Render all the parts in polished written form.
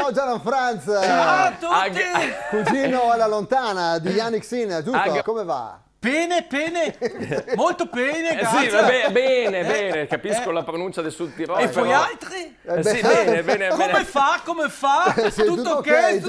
Ciao Gianfranz. Ciao a tutti! Cugino alla lontana di Yannick Sinner, giusto? Come va? Bene, molto bene, Sì, grazie. vabbè, bene, capisco la pronuncia del Sud Tirolo. E voi altri? Sì, bene. Come fa? Sì, Tutto ok?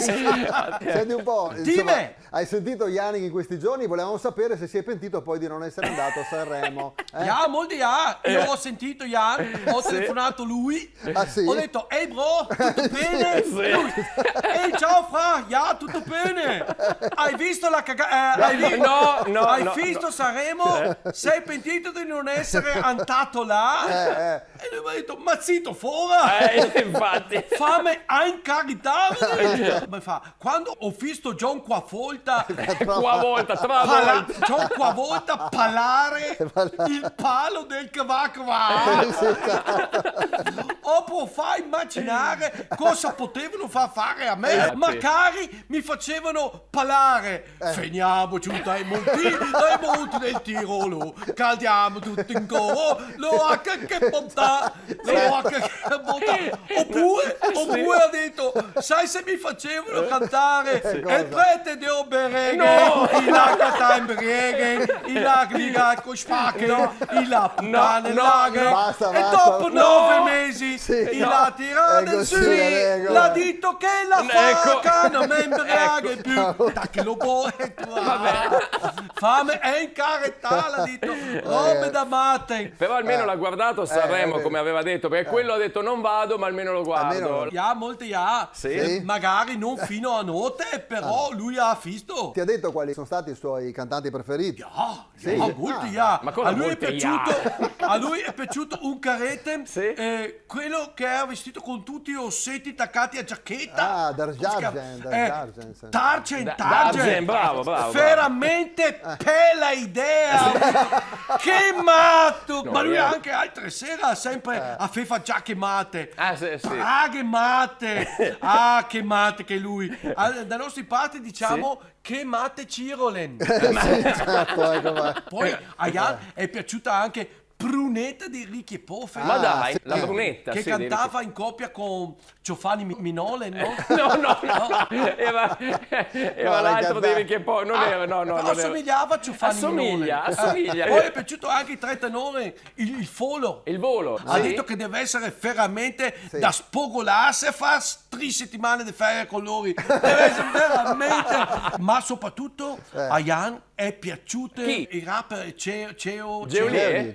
Senti un po', Dimmi. insomma, hai sentito Yannick in questi giorni, volevamo sapere se si è pentito poi di non essere andato a Sanremo. Ja, molti ja. Io ho sentito Jan, ho telefonato lui, Ah, sì? ho detto, ehi bro, tutto bene? Sì. Lui, ehi ciao fra, ja, tutto bene. Hai visto la cagata? Hai visto Sanremo? Sei pentito di non essere andato là? E lui mi ha detto, ma zitto, fuori! Infatti. Fammi incaricare! Mi fa, quando ho visto John Quavolta John Quavolta palare il palo del cavacqua, ho far immaginare cosa potevano far fare a me. Magari mi facevano palare. Veniamo giù dai monti del Tirolo, caldiamo tutto in coro, oppure ha detto, sai se mi facevano cantare il prete di Oberegen, il lagata in Bregen, il lagriga con spacche, il la puttane laghe, Basta. e dopo 9 mesi il la tirata su, l'ha detto che la facca non mi imbriaga più, che lo puoi fammi incarettare, ha detto robe da matte. Però almeno l'ha guardato Sanremo, come aveva detto, perché quello ha detto non vado, ma almeno lo guardo. Ja, molti ja. Sì? Magari non fino a notte, però lui ha visto. Ti ha detto quali sono stati i suoi cantanti preferiti? Molti ja. Ma cosa A lui molti è piaciuto un carete, Sì. quello che era vestito con tutti i rossetti attaccati a giacchetta. Dargen. Dargen, bravo. Veramente bella idea. Che matto. Ma lui io- anche altre sera sempre aveva giacche matte. Sì. Che matte! Che matte che lui! Da nostri parti diciamo che matte Cirolen. Poi a Jan è piaciuta anche Brunetta di Ricky Pofe. Ma dai, la brunetta. Che sì, cantava in coppia con Giovanni Minole, no? No. Era l'altro di Ricky Poi. Non era, no. Assomigliava a Giovanni Minole. Assomiglia. Poi è piaciuto anche i tre tenori, il Folo. Il volo. Ha detto che deve essere veramente da spogolarsi e fare 3 settimane di ferie con loro. Deve essere veramente. Ma soprattutto a Jan è piaciuto il rapper Geolier.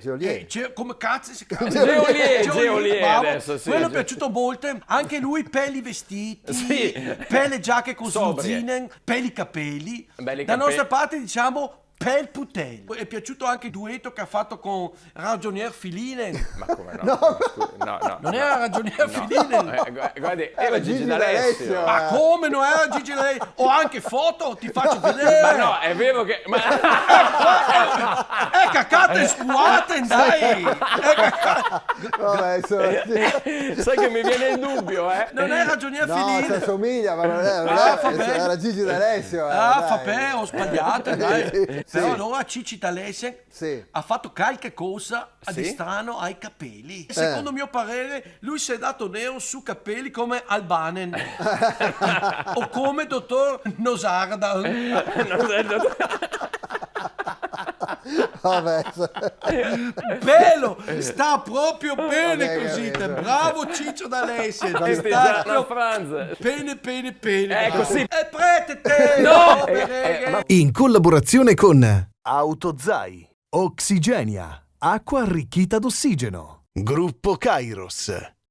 come cazzo si chiama? Geolier bravo. adesso, sì. Quello è piaciuto molto. Anche lui, pelli vestiti, Sì. pelle giacche con Sobrie. zuzzinen, pelli capelli. Belli Da capelli. nostra parte diciamo pel putello. È piaciuto anche il duetto che ha fatto con Ragionier Filinen. Ma come no? No. Non era Ragionier Filinen. Guardi, era Gigi D'Alessio. Ma come non era Gigi D'Alessio? Ho anche foto, ti faccio vedere. Ma no, è vero che... È cacata e scuate, dai. Vabbè, Sai che mi viene il dubbio, Non è Ragionier no, si Filinen. assomiglia, ma non era Gigi D'Alessio. Vabbè, ho sbagliato, dai. Sì. Però allora Cici D'Alessio ha fatto qualche cosa di strano ai capelli. Secondo mio parere, lui si è dato nero su capelli come Albanen o come dottor Nosarda. Vabbè. Bello, sta proprio bene così. capito. Bravo Ciccio D'Alessio. Sta Sta Franz. bene. Ecco, sì. E prete te. No! In collaborazione con Autozai, Oxigenia, acqua arricchita d'ossigeno, Gruppo Kairos.